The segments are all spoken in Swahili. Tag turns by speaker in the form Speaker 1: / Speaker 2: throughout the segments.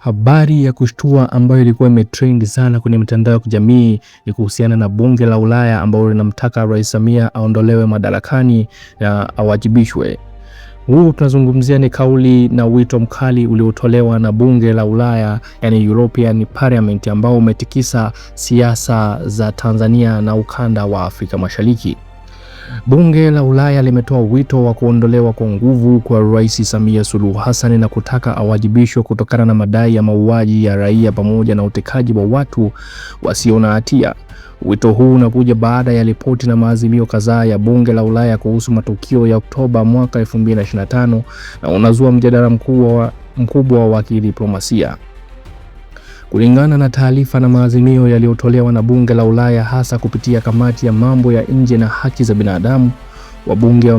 Speaker 1: Habari ya kushtua ambayo ilikuwa imetrend sana kwenye mitandao ya kijamii ni kuhusiana na bunge la Ulaya ambao linamtaka Rais Samia aondolewe madarakani na awajibishwe. Huu tunazungumzia ni kauli na wito mkali uliotolewa na bunge la Ulaya, yani European Parliament, ambao umetikisa siasa za Tanzania na ukanda wa Afrika Mashariki. Bunge la Ulaya limetoa wito wa kuondolewa kwa nguvu kwa Rais Samia Suluhu Hassan na kutaka awajibishwe kutokana na madai ya mauaji ya raia pamoja na utekaji wa watu wasio na hatia. Wito huu unakuja baada ya ripoti na maazimio kadhaa ya bunge la Ulaya kuhusu matukio ya Oktoba mwaka 2025 na unazua mjadala mkubwa wa kidiplomasia. Kulingana na taarifa na maazimio yaliyotolewa na bunge la Ulaya, hasa kupitia kamati ya mambo ya nje na haki za binadamu, wabunge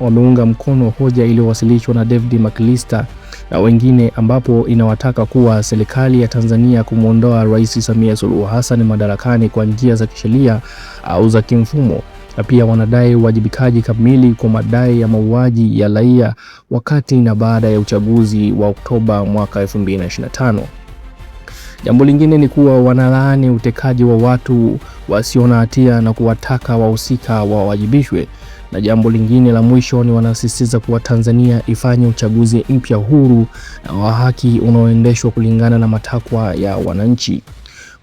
Speaker 1: wameunga mkono hoja iliyowasilishwa na David McAllister na wengine, ambapo inawataka kuwa serikali ya Tanzania kumuondoa Rais Samia Suluhu Hassan madarakani kwa njia za kisheria au za kimfumo, na pia wanadai uwajibikaji kamili kwa madai ya mauaji ya raia wakati na baada ya uchaguzi wa Oktoba mwaka 2025. Jambo lingine ni kuwa wanalaani utekaji wa watu wasio na hatia na kuwataka wahusika wawajibishwe. Na jambo lingine la mwisho ni wanasisitiza kuwa Tanzania ifanye uchaguzi mpya huru na wa haki unaoendeshwa kulingana na matakwa ya wananchi.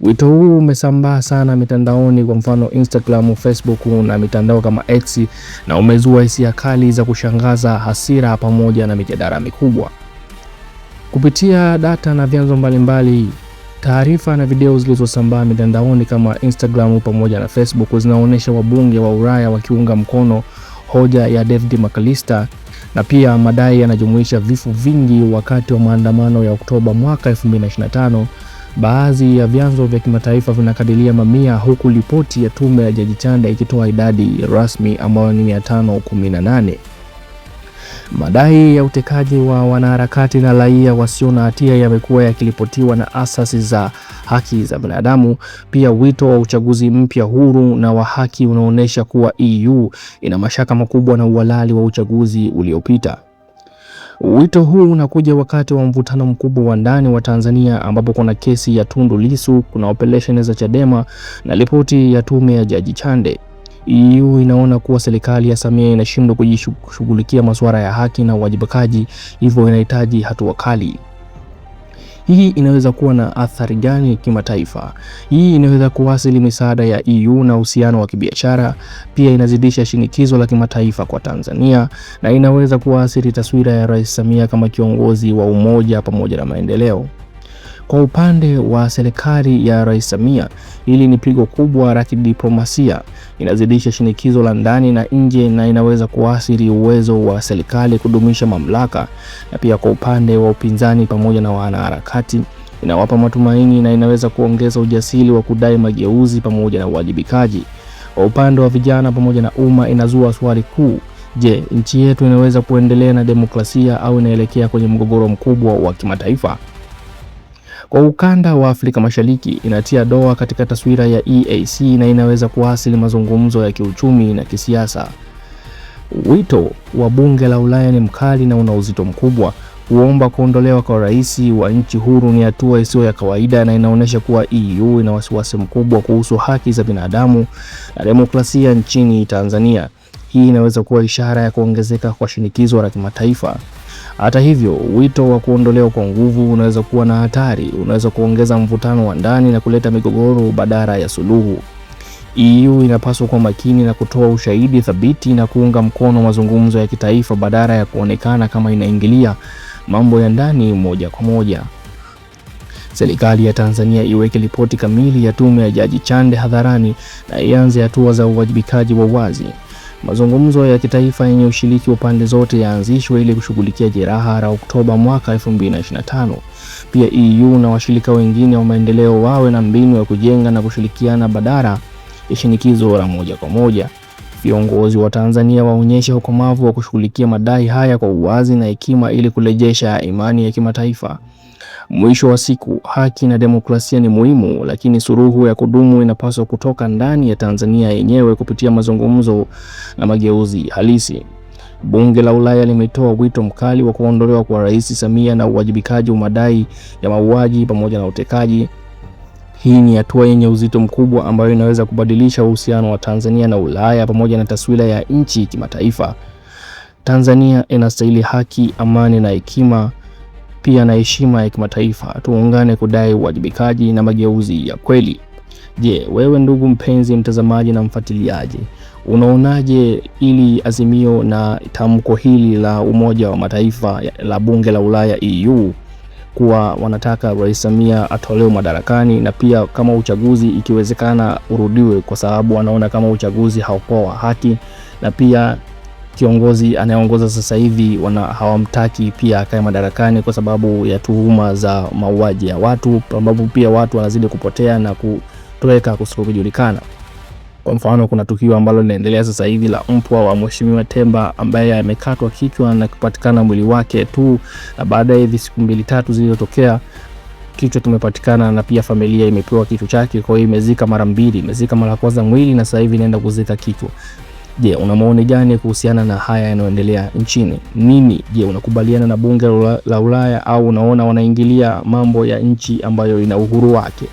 Speaker 1: Wito huu umesambaa sana mitandaoni, kwa mfano Instagram, Facebook na mitandao kama X, na umezua hisia kali za kushangaza, hasira pamoja na mijadala mikubwa. Kupitia data na vyanzo mbalimbali, taarifa na video zilizosambaa mitandaoni kama Instagram pamoja na Facebook zinaonyesha wabunge wa Ulaya wakiunga mkono hoja ya David McAllister, na pia madai yanajumuisha vifo vingi wakati wa maandamano ya Oktoba mwaka 2025. Baadhi ya vyanzo vya kimataifa vinakadiria mamia, huku ripoti ya tume ya Jaji Chande ikitoa idadi rasmi ambayo ni 518. Madai ya utekaji wa wanaharakati na raia wasio na hatia yamekuwa yakiripotiwa na asasi za haki za binadamu. Pia wito wa uchaguzi mpya huru na wa haki unaonyesha kuwa EU ina mashaka makubwa na uhalali wa uchaguzi uliopita. Wito huu unakuja wakati wa mvutano mkubwa wa ndani wa Tanzania, ambapo kuna kesi ya Tundu Lissu, kuna operation za Chadema na ripoti ya tume ya Jaji Chande. EU inaona kuwa serikali ya Samia inashindwa kujishughulikia masuala ya haki na uwajibikaji, hivyo inahitaji hatua kali. Hii inaweza kuwa na athari gani kimataifa? Hii inaweza kuathiri misaada ya EU na uhusiano wa kibiashara. Pia inazidisha shinikizo la kimataifa kwa Tanzania, na inaweza kuathiri taswira ya Rais Samia kama kiongozi wa umoja pamoja na maendeleo. Kwa upande wa serikali ya Rais Samia, hili ni pigo kubwa la kidiplomasia. Inazidisha shinikizo la ndani na nje, na inaweza kuathiri uwezo wa serikali kudumisha mamlaka. Na pia kwa upande wa upinzani pamoja na wanaharakati, inawapa matumaini na inaweza kuongeza ujasiri wa kudai mageuzi pamoja na uwajibikaji. Kwa upande wa vijana pamoja na umma, inazua swali kuu: je, nchi yetu inaweza kuendelea na demokrasia au inaelekea kwenye mgogoro mkubwa wa kimataifa? Kwa ukanda wa Afrika Mashariki, inatia doa katika taswira ya EAC na inaweza kuathiri mazungumzo ya kiuchumi na kisiasa. Wito wa bunge la Ulaya ni mkali na una uzito mkubwa. Kuomba kuondolewa kwa rais wa nchi huru ni hatua isiyo ya kawaida, na inaonyesha kuwa EU ina wasiwasi mkubwa kuhusu haki za binadamu na demokrasia nchini Tanzania. Hii inaweza kuwa ishara ya kuongezeka kwa shinikizo la kimataifa. Hata hivyo, wito wa kuondolewa kwa nguvu unaweza kuwa na hatari. Unaweza kuongeza mvutano wa ndani na kuleta migogoro badala ya suluhu. EU inapaswa kuwa makini na kutoa ushahidi thabiti na kuunga mkono mazungumzo ya kitaifa badala ya kuonekana kama inaingilia mambo ya ndani moja kwa moja. Serikali ya Tanzania iweke ripoti kamili ya tume ya Jaji Chande hadharani na ianze hatua za uwajibikaji wa wazi. Mazungumzo ya kitaifa yenye ushiriki wa pande zote yaanzishwe ili kushughulikia jeraha la Oktoba mwaka 2025. Pia EU na washirika wengine wa maendeleo wawe na mbinu ya kujenga na kushirikiana badala ya shinikizo la moja kwa moja. Viongozi wa Tanzania waonyeshe ukomavu wa kushughulikia madai haya kwa uwazi na hekima ili kurejesha imani ya kimataifa. Mwisho wa siku, haki na demokrasia ni muhimu, lakini suluhu ya kudumu inapaswa kutoka ndani ya Tanzania yenyewe kupitia mazungumzo na mageuzi halisi. Bunge la Ulaya limetoa wito mkali wa kuondolewa kwa Rais Samia na uwajibikaji wa madai ya mauaji pamoja na utekaji. Hii ni hatua yenye uzito mkubwa ambayo inaweza kubadilisha uhusiano wa Tanzania na Ulaya pamoja na taswira ya nchi kimataifa. Tanzania inastahili haki, amani na hekima, pia na heshima ya kimataifa. Tuungane kudai uwajibikaji na mageuzi ya kweli. Je, wewe ndugu mpenzi mtazamaji na mfuatiliaji, unaonaje ili azimio na tamko hili la Umoja wa Mataifa la Bunge la Ulaya EU kuwa wanataka Rais Samia atolewe madarakani, na pia kama uchaguzi ikiwezekana urudiwe, kwa sababu wanaona kama uchaguzi haukuwa haki, na pia kiongozi anayeongoza sasa hivi hawamtaki pia akae madarakani kwa sababu ya tuhuma za mauaji ya watu, ambapo pia watu wanazidi kupotea na kutoweka kusikojulikana. Kwa mfano, kuna tukio ambalo linaendelea sasa hivi la mpwa wa Mheshimiwa Temba ambaye amekatwa kichwa na kupatikana mwili wake tu, na baada ya siku 2-3 zilizotokea kichwa kimepatikana, na pia familia imepewa kichwa chake. Kwa hiyo imezika mara mbili, imezika mara kwanza mwili na sasa hivi inaenda kuzika kichwa. Je, una maoni gani kuhusiana na haya yanayoendelea nchini? Nini? Je, unakubaliana na bunge la Ulaya au unaona wanaingilia mambo ya nchi ambayo ina uhuru wake?